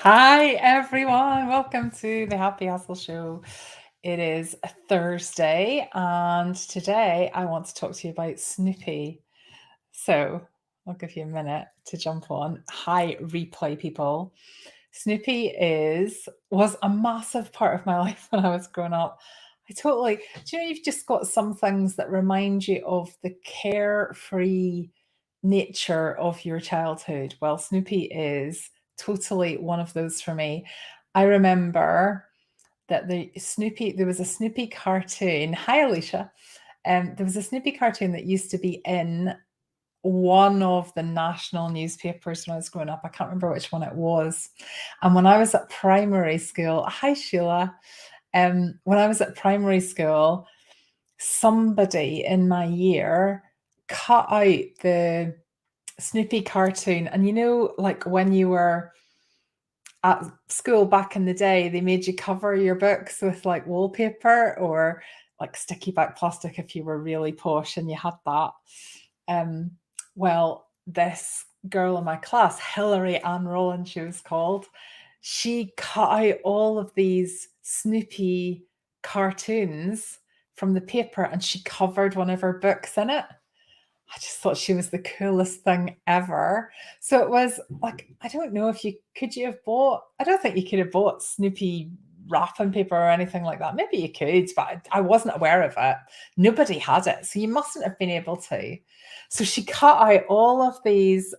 Hi, everyone. Welcome to the Happy Hustle Show. It is a Thursday, and today I want to talk to you about Snoopy. So I'll give you a minute to jump on. Hi, replay people. Snoopy was a massive part of my life when I was growing up. Do you know, you've just got some things that remind you of the carefree nature of your childhood? Well, Snoopy is totally one of those for me. I remember that there was a Snoopy cartoon. Hi, Alicia. There was a Snoopy cartoon that used to be in one of the national newspapers when I was growing up. I can't remember which one it was. And when I was at primary school, hi Sheila. When I was at primary school, somebody in my year cut out the Snoopy cartoon. And like when you were at school back in the day, they made you cover your books with like wallpaper or like sticky back plastic if you were really posh and you had that. Um, well, this girl in my class, Hilary Ann Rowland, she was called, she cut out all of these Snoopy cartoons from the paper and she covered one of her books in it. I just thought she was the coolest thing ever. So it was like, I don't know if you have bought, I don't think you could have bought Snoopy wrapping paper or anything like that. Maybe you could, but I wasn't aware of it. Nobody had it. So you mustn't have been able to. So she cut out all of these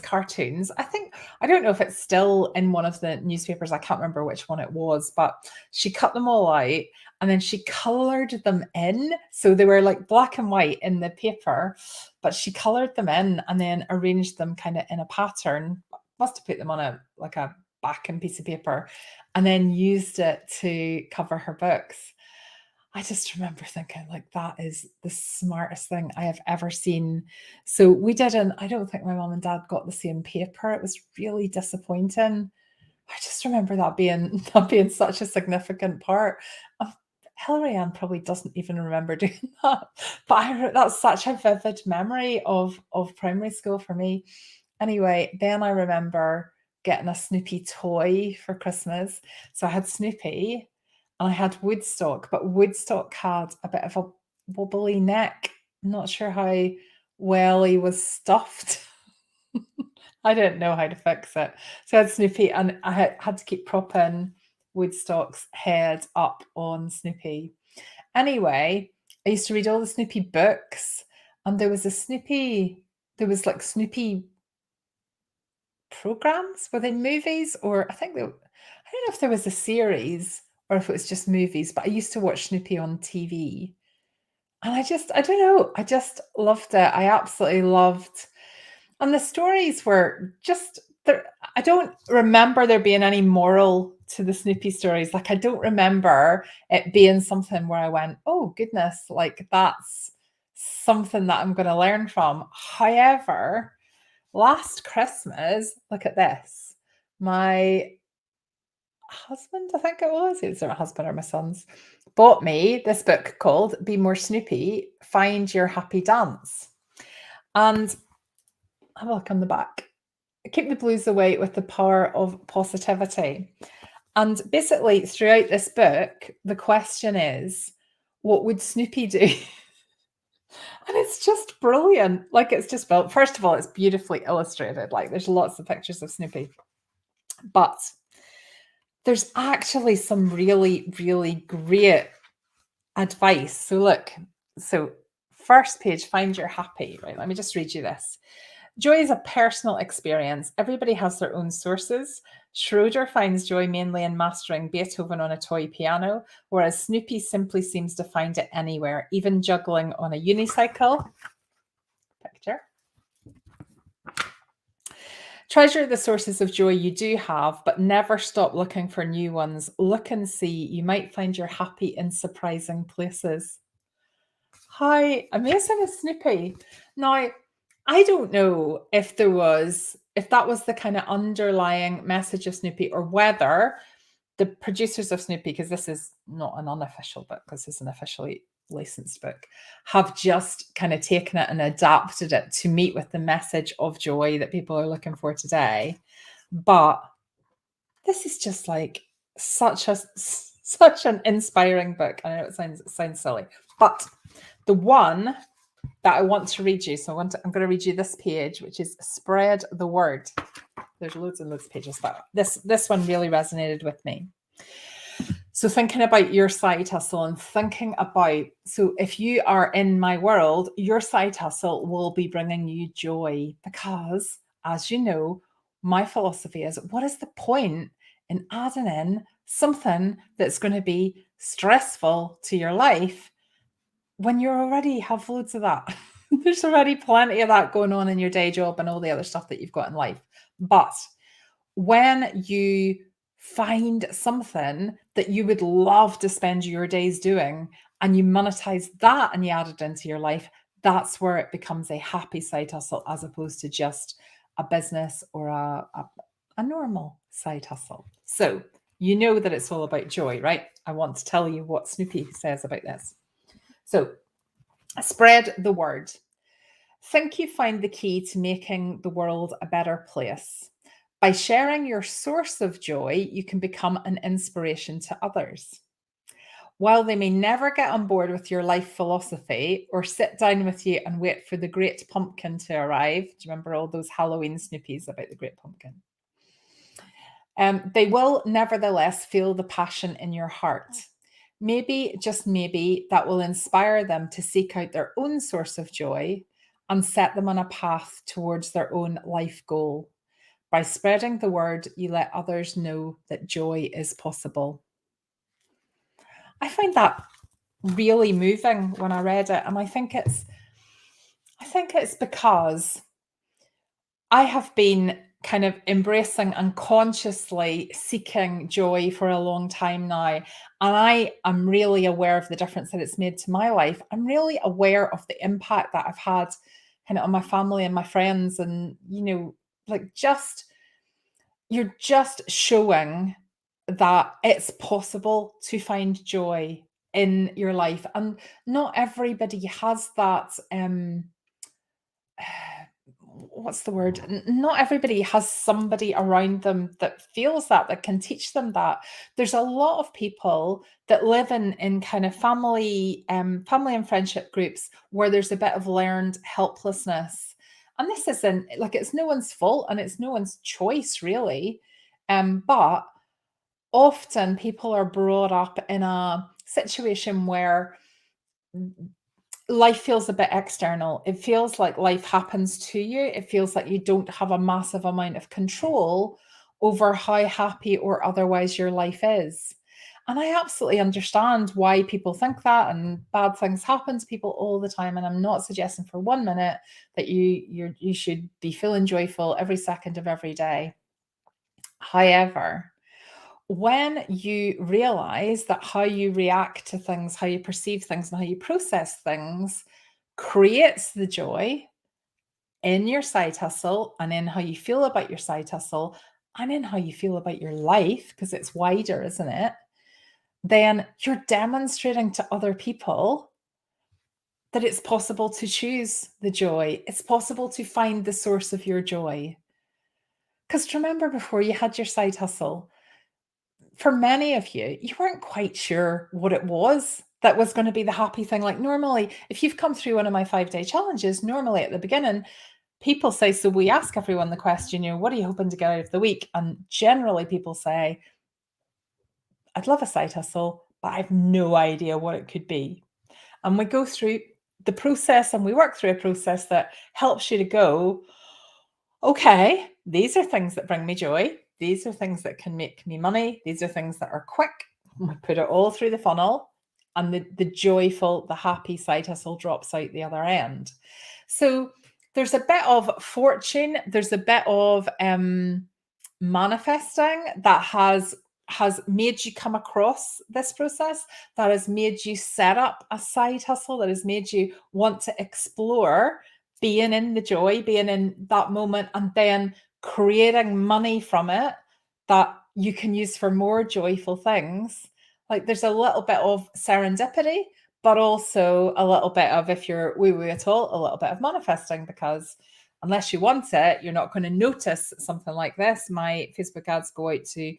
cartoons. I don't know if it's still in one of the newspapers. I can't remember which one it was, but she cut them all out and then she colored them in. So they were like black and white in the paper, but she colored them in and then arranged them kind of in a pattern. Must have put them on a backing piece of paper and then used it to cover her books. I just remember thinking, like, that is the smartest thing I have ever seen. So we didn't, I don't think my mom and dad got the same paper. It was really disappointing. I just remember that being that being such a significant part. of Hilary Ann probably doesn't even remember doing that, but that's such a vivid memory of primary school for me. Anyway, then I remember getting a Snoopy toy for Christmas. So I had Snoopy and I had Woodstock, but Woodstock had a bit of a wobbly neck. Not sure how well he was stuffed. I didn't know how to fix it. So I had Snoopy and I had to keep propping Woodstock's head up on Snoopy. Anyway, I used to read all the Snoopy books, and there was like Snoopy programs within movies, or I don't know if there was a series or if it was just movies, but I used to watch Snoopy on TV. And I don't know, I just loved it. I absolutely loved, and the stories were just there. I don't remember there being any moral to the Snoopy stories. Like, I don't remember it being something where I went, oh goodness, like that's something that I'm going to learn from. However, last Christmas, look at this. My husband, I think it was, it's my husband or my son's, bought me this book called Be More Snoopy, Find Your Happy Dance. And have a look on the back. Keep the blues away with the power of positivity. And basically, throughout this book, the question is, what would Snoopy do? And it's just brilliant. Like, it's just built, first of all, it's beautifully illustrated. Like, there's lots of pictures of Snoopy. But there's actually some really, really great advice. So, look, so first page, find your happy, right? Let me just read you this. Joy is a personal experience. Everybody has their own sources. Schroeder finds joy mainly in mastering Beethoven on a toy piano, whereas Snoopy simply seems to find it anywhere, even juggling on a unicycle. Picture. Treasure the sources of joy you do have, but never stop looking for new ones. Look and see. You might find you're happy in surprising places. How amazing is Snoopy? Now, I don't know if that was the kind of underlying message of Snoopy, or whether the producers of Snoopy, because this is not an unofficial book, this is an officially licensed book, have just kind of taken it and adapted it to meet with the message of joy that people are looking for today. But This is just like such an inspiring book. I know it sounds silly, but the one that I want to read you. So I'm going to read you this page, which is Spread the Word. There's loads and loads of pages, but this one really resonated with me. So thinking about your side hustle and thinking about, so if you are in my world, your side hustle will be bringing you joy because, as you know, my philosophy is, what is the point in adding in something that's going to be stressful to your life when you already have loads of that? There's already plenty of that going on in your day job and all the other stuff that you've got in life. But when you find something that you would love to spend your days doing and you monetize that and you add it into your life, that's where it becomes a happy side hustle as opposed to just a business or a normal side hustle. So you know that it's all about joy, right? I want to tell you what Snoopy says about this. So spread the word. Think you find the key to making the world a better place. By sharing your source of joy, you can become an inspiration to others. While they may never get on board with your life philosophy or sit down with you and wait for the great pumpkin to arrive, do you remember all those Halloween Snoopies about the great pumpkin? They will nevertheless feel the passion in your heart. Maybe, just maybe, that will inspire them to seek out their own source of joy and set them on a path towards their own life goal. By spreading the word, you let others know that joy is possible. I find that really moving when I read it, and I think it's because I have been kind of embracing and consciously seeking joy for a long time now. And I am really aware of the difference that it's made to my life. I'm really aware of the impact that I've had kind of on my family and my friends. And, like you're just showing that it's possible to find joy in your life. And not everybody has that what's the word? Not everybody has somebody around them that feels that can teach them that. There's a lot of people that live in kind of family and friendship groups where there's a bit of learned helplessness. And this isn't like, it's no one's fault and it's no one's choice really. But often people are brought up in a situation where life feels a bit external. It feels like life happens to you. It feels like you don't have a massive amount of control over how happy or otherwise your life is. And I absolutely understand why people think that, and bad things happen to people all the time. And I'm not suggesting for 1 minute that you should be feeling joyful every second of every day. However, when you realize that how you react to things, how you perceive things, and how you process things creates the joy in your side hustle and in how you feel about your side hustle and in how you feel about your life, because it's wider, isn't it? Then you're demonstrating to other people that it's possible to choose the joy. It's possible to find the source of your joy. Because remember, before you had your side hustle, for many of you, you weren't quite sure what it was that was going to be the happy thing. Like normally, if you've come through one of my 5-day challenges, normally at the beginning, people say, so we ask everyone the question, what are you hoping to get out of the week? And generally people say, I'd love a side hustle, but I've no idea what it could be. And we go through the process and we work through a process that helps you to go, okay, these are things that bring me joy. These are things that can make me money. These are things that are quick. We put it all through the funnel, and the joyful, the happy side hustle drops out the other end. So there's a bit of fortune, there's a bit of manifesting that has made you come across this process, that has made you set up a side hustle, that has made you want to explore being in the joy, being in that moment, and then creating money from it that you can use for more joyful things. Like there's a little bit of serendipity, but also a little bit of, if you're woo woo at all, a little bit of manifesting, because unless you want it, you're not going to notice something like this. My Facebook ads go out to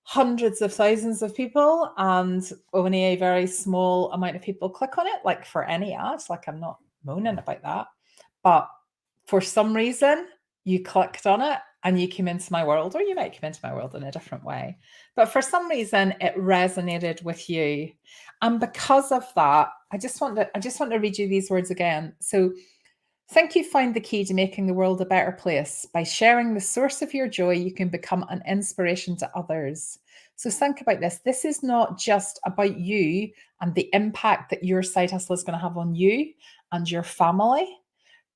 hundreds of thousands of people, and only a very small amount of people click on it, like for any ads. Like, I'm not moaning about that. But for some reason, you clicked on it and you came into my world, or you might come into my world in a different way. But for some reason, it resonated with you. And because of that, I just want to read you these words again. So, think you found the key to making the world a better place. By sharing the source of your joy, you can become an inspiration to others. So think about this. This is not just about you and the impact that your side hustle is going to have on you and your family.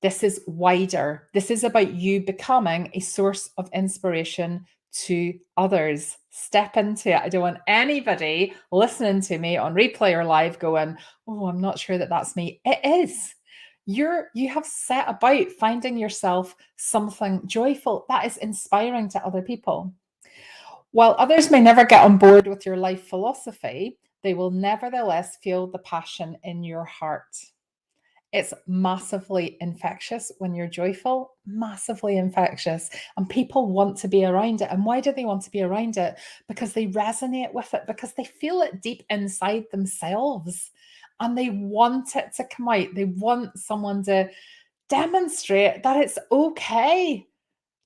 This is wider. This is about you becoming a source of inspiration to others. Step into it. I don't want anybody listening to me on replay or live going, oh, I'm not sure that that's me. It is. You have set about finding yourself something joyful that is inspiring to other people. While others may never get on board with your life philosophy, they will nevertheless feel the passion in your heart. It's massively infectious when you're joyful, massively infectious, and people want to be around it. And why do they want to be around it? Because they resonate with it, because they feel it deep inside themselves and they want it to come out. They want someone to demonstrate that it's okay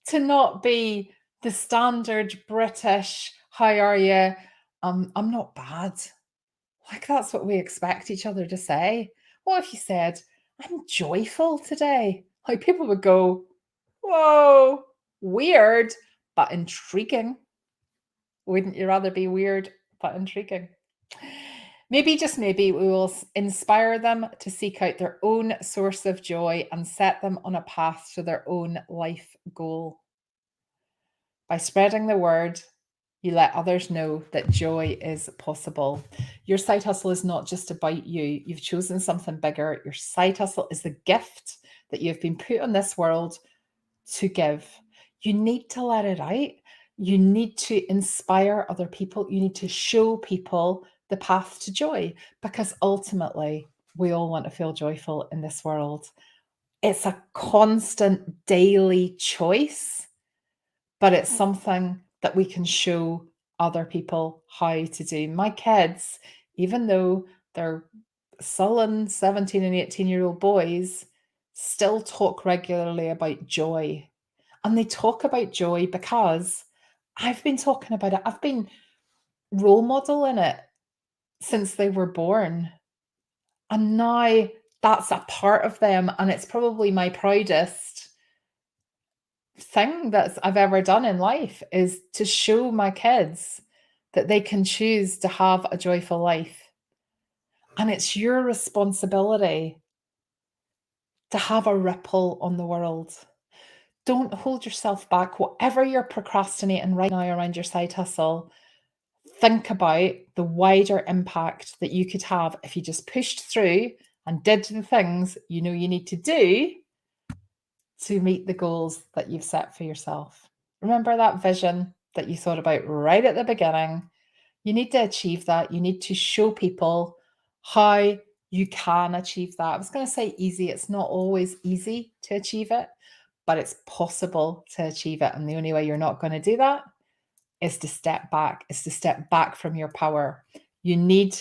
to not be the standard British, how are you? I'm not bad. Like, that's what we expect each other to say. What if you said, I'm joyful today? Like, people would go, whoa, weird, but intriguing. Wouldn't you rather be weird, but intriguing? Maybe, just maybe, we will inspire them to seek out their own source of joy and set them on a path to their own life goal. By spreading the word, you let others know that joy is possible. Your side hustle is not just about you. You've chosen something bigger. Your side hustle is the gift that you've been put on this world to give. You need to let it out. You need to inspire other people. You need to show people the path to joy, because ultimately we all want to feel joyful in this world. It's a constant daily choice, but it's something that we can show other people how to do. My kids, even though they're sullen 17 and 18-year-old boys, still talk regularly about joy. And they talk about joy because I've been talking about it. I've been role modeling it since they were born. And now that's a part of them. And it's probably my proudest thing that I've ever done in life, is to show my kids that they can choose to have a joyful life. And it's your responsibility to have a ripple on the world. Don't hold yourself back. Whatever you're procrastinating right now around your side hustle, think about the wider impact that you could have if you just pushed through and did the things you know you need to do to meet the goals that you've set for yourself. Remember that vision that you thought about right at the beginning? You need to achieve that. You need to show people how you can achieve that. I was going to say easy. It's not always easy to achieve it, but it's possible to achieve it. And the only way you're not going to do that is to step back, from your power. You need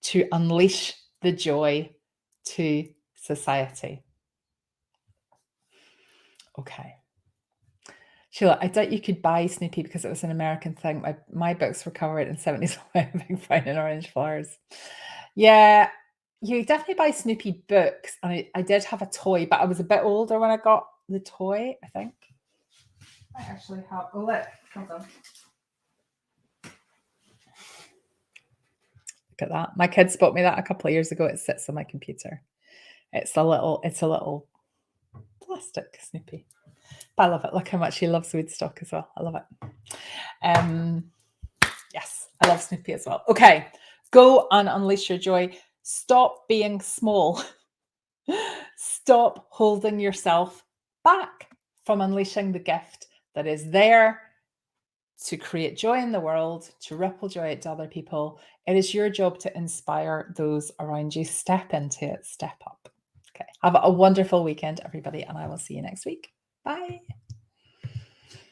to unleash the joy to society. Okay. Sheila, I doubt you could buy Snoopy because it was an American thing. My books were covered in 70s Being Fine and Orange Flowers. Yeah, you definitely buy Snoopy books. And I did have a toy, but I was a bit older when I got the toy, I think. I actually have. Oh, look. Hold on. Look at that. My kids bought me that a couple of years ago. It sits on my computer. It's a little plastic Snoopy. But I love it. Look how much he loves Woodstock as well. I love it. Yes, I love Snoopy as well. Okay, go and unleash your joy. Stop being small. Stop holding yourself back from unleashing the gift that is there to create joy in the world, to ripple joy out to other people. It is your job to inspire those around you. Step into it, step up. Okay. Have a wonderful weekend, everybody, and I will see you next week. Bye.